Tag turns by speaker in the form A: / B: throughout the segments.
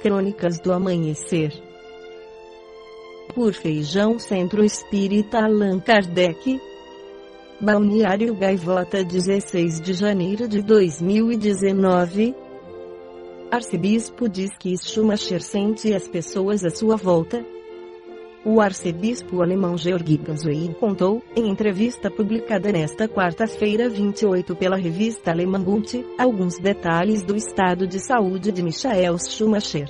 A: Crônicas do Amanhecer. Por Feijão, Centro Espírita Allan Kardec. Balneário Gaivota, 16 de janeiro de 2019. Arcebispo diz que Schumacher sente as pessoas à sua volta. O arcebispo alemão Georg Ganswein contou, em entrevista publicada nesta quarta-feira 28 pela revista alemã Bild, alguns detalhes do estado de saúde de Michael Schumacher.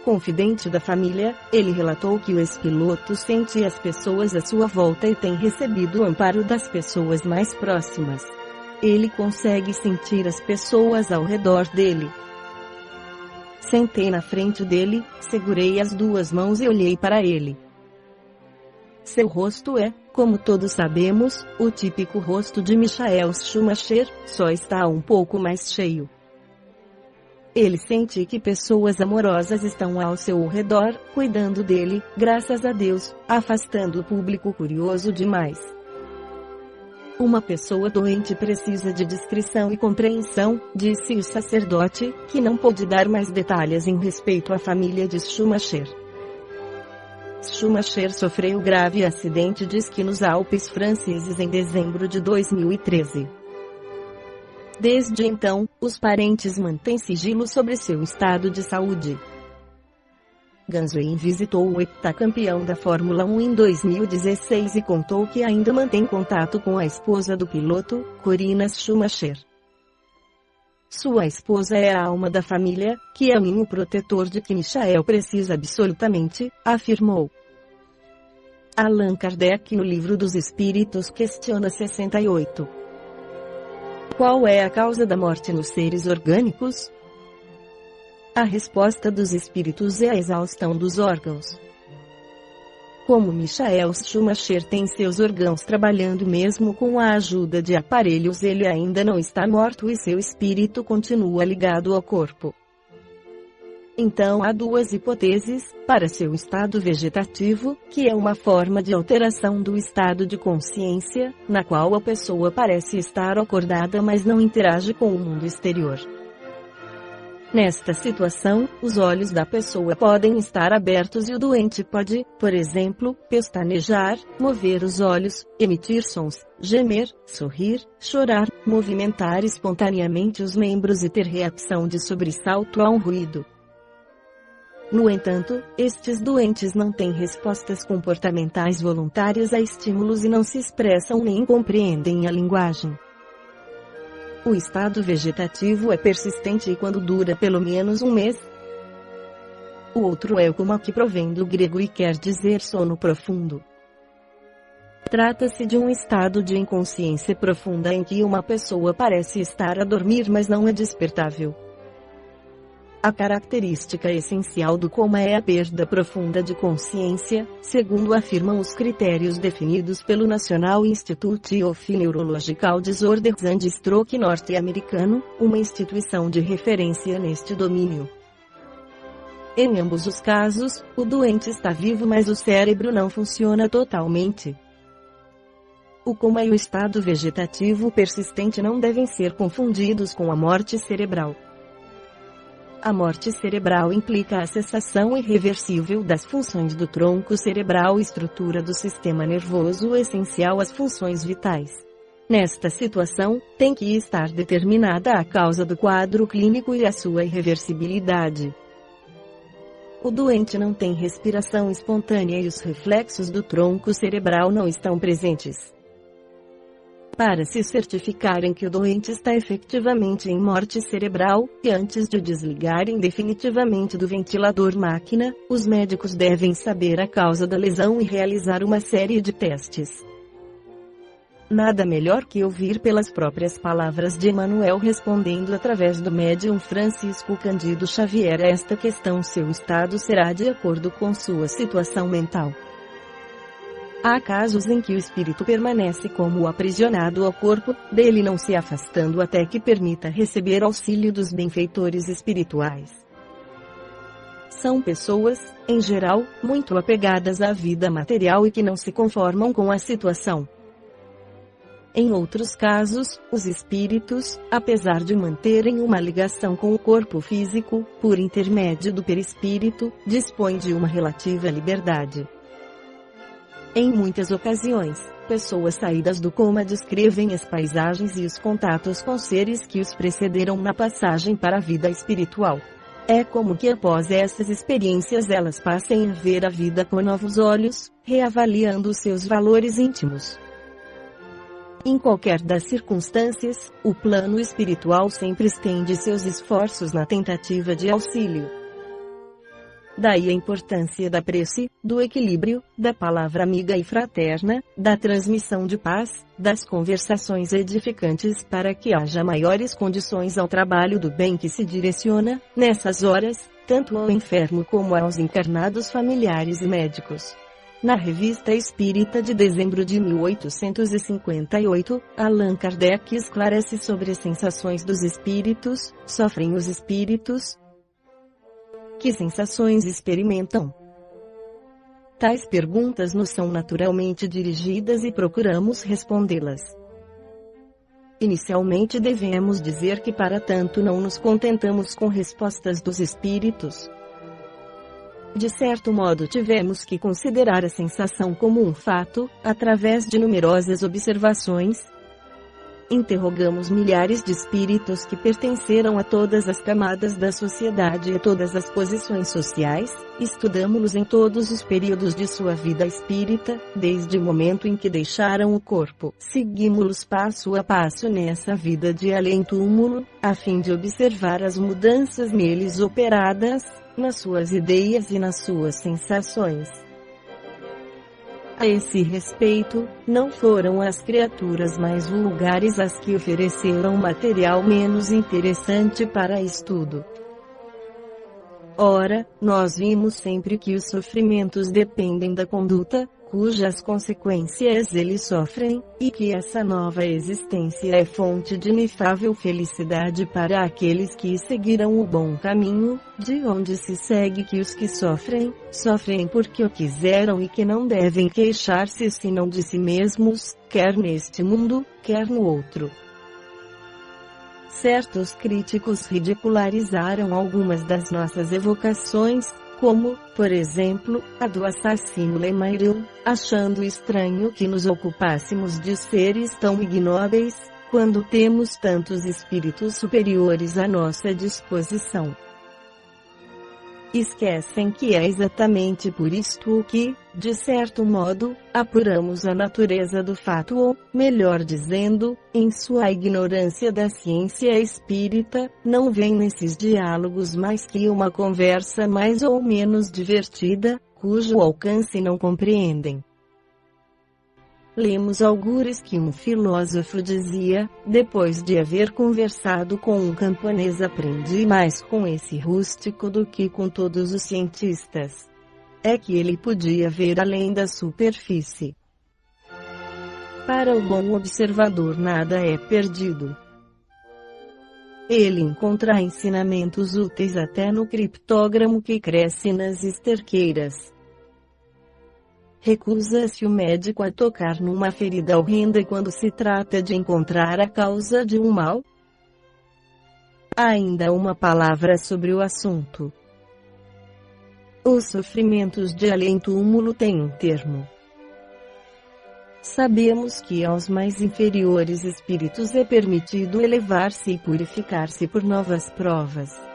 A: Confidente da família, ele relatou que o ex-piloto sente as pessoas à sua volta e tem recebido o amparo das pessoas mais próximas. Ele consegue sentir as pessoas ao redor dele. Sentei na frente dele, segurei as duas mãos e olhei para ele. Seu rosto é, como todos sabemos, o típico rosto de Michael Schumacher, só está um pouco mais cheio. Ele sente que pessoas amorosas estão ao seu redor, cuidando dele, graças a Deus, afastando o público curioso demais. Uma pessoa doente precisa de discrição e compreensão, disse o sacerdote, que não pôde dar mais detalhes em respeito à família de Schumacher. Schumacher sofreu grave acidente de esqui nos Alpes franceses em dezembro de 2013. Desde então, os parentes mantêm sigilo sobre seu estado de saúde. Ganswein visitou o heptacampeão da Fórmula 1 em 2016 e contou que ainda mantém contato com a esposa do piloto, Corina Schumacher. Sua esposa é a alma da família, que é o ninho protetor de que Michael precisa absolutamente, afirmou. Allan Kardec no Livro dos Espíritos questiona 68. Qual é a causa da morte nos seres orgânicos? A resposta dos espíritos é a exaustão dos órgãos. Como Michael Schumacher tem seus órgãos trabalhando mesmo com a ajuda de aparelhos, ele ainda não está morto e seu espírito continua ligado ao corpo. Então há duas hipóteses, para seu estado vegetativo, que é uma forma de alteração do estado de consciência, na qual a pessoa parece estar acordada mas não interage com o mundo exterior. Nesta situação, os olhos da pessoa podem estar abertos e o doente pode, por exemplo, pestanejar, mover os olhos, emitir sons, gemer, sorrir, chorar, movimentar espontaneamente os membros e ter reação de sobressalto a um ruído. No entanto, estes doentes não têm respostas comportamentais voluntárias a estímulos e não se expressam nem compreendem a linguagem. O estado vegetativo é persistente e quando dura pelo menos um mês. O outro é o coma, que provém do grego e quer dizer sono profundo. Trata-se de um estado de inconsciência profunda em que uma pessoa parece estar a dormir mas não é despertável. A característica essencial do coma é a perda profunda de consciência, segundo afirmam os critérios definidos pelo National Institute of Neurological Disorders and Stroke norte-americano, uma instituição de referência neste domínio. Em ambos os casos, o doente está vivo mas o cérebro não funciona totalmente. O coma e o estado vegetativo persistente não devem ser confundidos com a morte cerebral. A morte cerebral implica a cessação irreversível das funções do tronco cerebral, estrutura do sistema nervoso essencial às funções vitais. Nesta situação, tem que estar determinada a causa do quadro clínico e a sua irreversibilidade. O doente não tem respiração espontânea e os reflexos do tronco cerebral não estão presentes. Para se certificarem que o doente está efetivamente em morte cerebral, e antes de desligarem definitivamente do ventilador máquina, os médicos devem saber a causa da lesão e realizar uma série de testes. Nada melhor que ouvir pelas próprias palavras de Emmanuel respondendo através do médium Francisco Cândido Xavier a esta questão: seu estado será de acordo com sua situação mental. Há casos em que o espírito permanece como aprisionado ao corpo, dele não se afastando até que permita receber auxílio dos benfeitores espirituais. São pessoas, em geral, muito apegadas à vida material e que não se conformam com a situação. Em outros casos, os espíritos, apesar de manterem uma ligação com o corpo físico, por intermédio do perispírito, dispõem de uma relativa liberdade. Em muitas ocasiões, pessoas saídas do coma descrevem as paisagens e os contatos com seres que os precederam na passagem para a vida espiritual. É como que após essas experiências elas passem a ver a vida com novos olhos, reavaliando os seus valores íntimos. Em qualquer das circunstâncias, o plano espiritual sempre estende seus esforços na tentativa de auxílio. Daí a importância da prece, do equilíbrio, da palavra amiga e fraterna, da transmissão de paz, das conversações edificantes para que haja maiores condições ao trabalho do bem que se direciona, nessas horas, tanto ao enfermo como aos encarnados familiares e médicos. Na Revista Espírita de dezembro de 1858, Allan Kardec esclarece sobre as sensações dos espíritos. Sofrem os espíritos? Que sensações experimentam? Tais perguntas nos são naturalmente dirigidas e procuramos respondê-las. Inicialmente devemos dizer que para tanto não nos contentamos com respostas dos espíritos. De certo modo tivemos que considerar a sensação como um fato, através de numerosas observações. Interrogamos milhares de espíritos que pertenceram a todas as camadas da sociedade e a todas as posições sociais, estudamos-los em todos os períodos de sua vida espírita, desde o momento em que deixaram o corpo. Seguimos-los passo a passo nessa vida de além-túmulo, a fim de observar as mudanças neles operadas, nas suas ideias e nas suas sensações. A esse respeito, não foram as criaturas mais vulgares as que ofereceram material menos interessante para estudo. Ora, nós vimos sempre que os sofrimentos dependem da conduta, cujas consequências eles sofrem, e que essa nova existência é fonte de inefável felicidade para aqueles que seguiram o bom caminho, de onde se segue que os que sofrem, sofrem porque o quiseram e que não devem queixar-se senão de si mesmos, quer neste mundo, quer no outro. Certos críticos ridicularizaram algumas das nossas evocações, como, por exemplo, a do assassino Lemaril, achando estranho que nos ocupássemos de seres tão ignóbeis, quando temos tantos espíritos superiores à nossa disposição. Esquecem que é exatamente por isto que, de certo modo, apuramos a natureza do fato ou, melhor dizendo, em sua ignorância da ciência espírita, não vem nesses diálogos mais que uma conversa mais ou menos divertida, cujo alcance não compreendem. Lemos algures que um filósofo dizia, depois de haver conversado com um camponês: aprendi mais com esse rústico do que com todos os cientistas. É que ele podia ver além da superfície. Para o bom observador nada é perdido. Ele encontra ensinamentos úteis até no criptógramo que cresce nas esterqueiras. Recusa-se o médico a tocar numa ferida horrenda quando se trata de encontrar a causa de um mal? Ainda uma palavra sobre o assunto. Os sofrimentos de além-túmulo têm um termo. Sabemos que aos mais inferiores espíritos é permitido elevar-se e purificar-se por novas provas.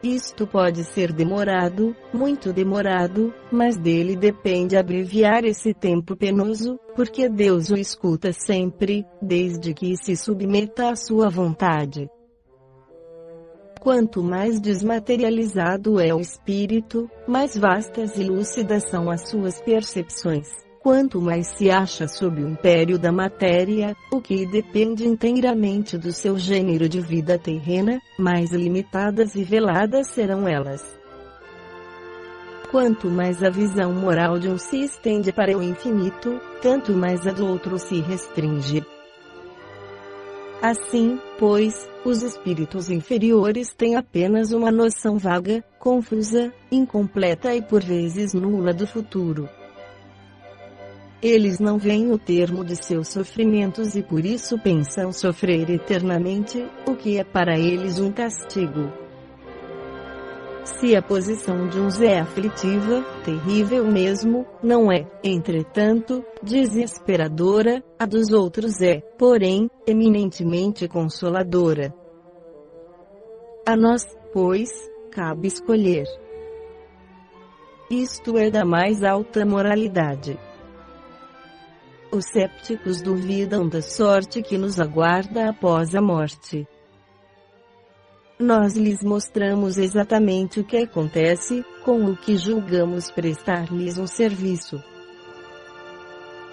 A: Isto pode ser demorado, muito demorado, mas dele depende abreviar esse tempo penoso, porque Deus o escuta sempre, desde que se submeta à sua vontade. Quanto mais desmaterializado é o espírito, mais vastas e lúcidas são as suas percepções. Quanto mais se acha sob o império da matéria, o que depende inteiramente do seu gênero de vida terrena, mais limitadas e veladas serão elas. Quanto mais a visão moral de um se estende para o infinito, tanto mais a do outro se restringe. Assim, pois, os espíritos inferiores têm apenas uma noção vaga, confusa, incompleta e por vezes nula do futuro. Eles não veem o termo de seus sofrimentos e por isso pensam sofrer eternamente, o que é para eles um castigo. Se a posição de uns é aflitiva, terrível mesmo, não é, entretanto, desesperadora, a dos outros é, porém, eminentemente consoladora. A nós, pois, cabe escolher. Isto é da mais alta moralidade. Os cépticos duvidam da sorte que nos aguarda após a morte. Nós lhes mostramos exatamente o que acontece, com o que julgamos prestar-lhes um serviço.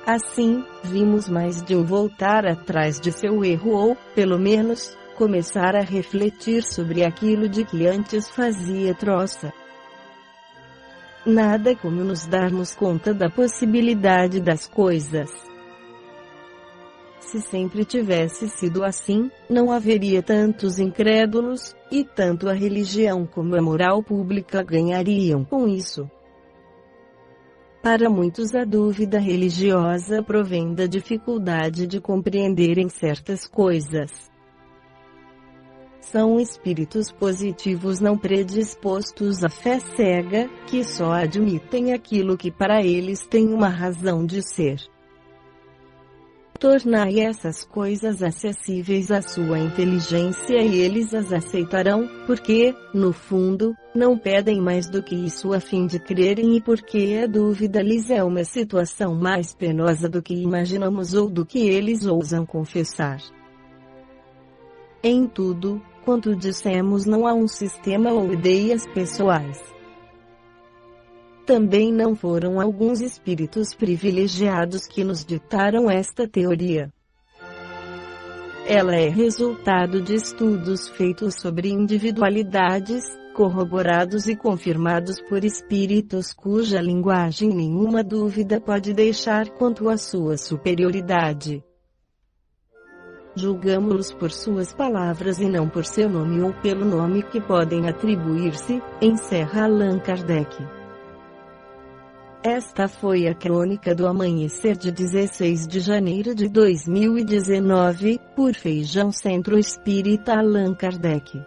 A: Assim, vimos mais de um voltar atrás de seu erro ou, pelo menos, começar a refletir sobre aquilo de que antes fazia troça. Nada como nos darmos conta da possibilidade das coisas. Se sempre tivesse sido assim, não haveria tantos incrédulos, e tanto a religião como a moral pública ganhariam com isso. Para muitos a dúvida religiosa provém da dificuldade de compreenderem certas coisas. São espíritos positivos não predispostos à fé cega, que só admitem aquilo que para eles tem uma razão de ser. Tornai essas coisas acessíveis à sua inteligência e eles as aceitarão, porque, no fundo, não pedem mais do que isso a fim de crerem e porque a dúvida lhes é uma situação mais penosa do que imaginamos ou do que eles ousam confessar. Em tudo, quanto dissemos, não há um sistema ou ideias pessoais. Também não foram alguns espíritos privilegiados que nos ditaram esta teoria. Ela é resultado de estudos feitos sobre individualidades, corroborados e confirmados por espíritos cuja linguagem nenhuma dúvida pode deixar quanto à sua superioridade. Julgamo-los por suas palavras e não por seu nome ou pelo nome que podem atribuir-se, encerra Allan Kardec. Esta foi a crônica do amanhecer de 16 de janeiro de 2019, por Feijão Centro Espírita Allan Kardec.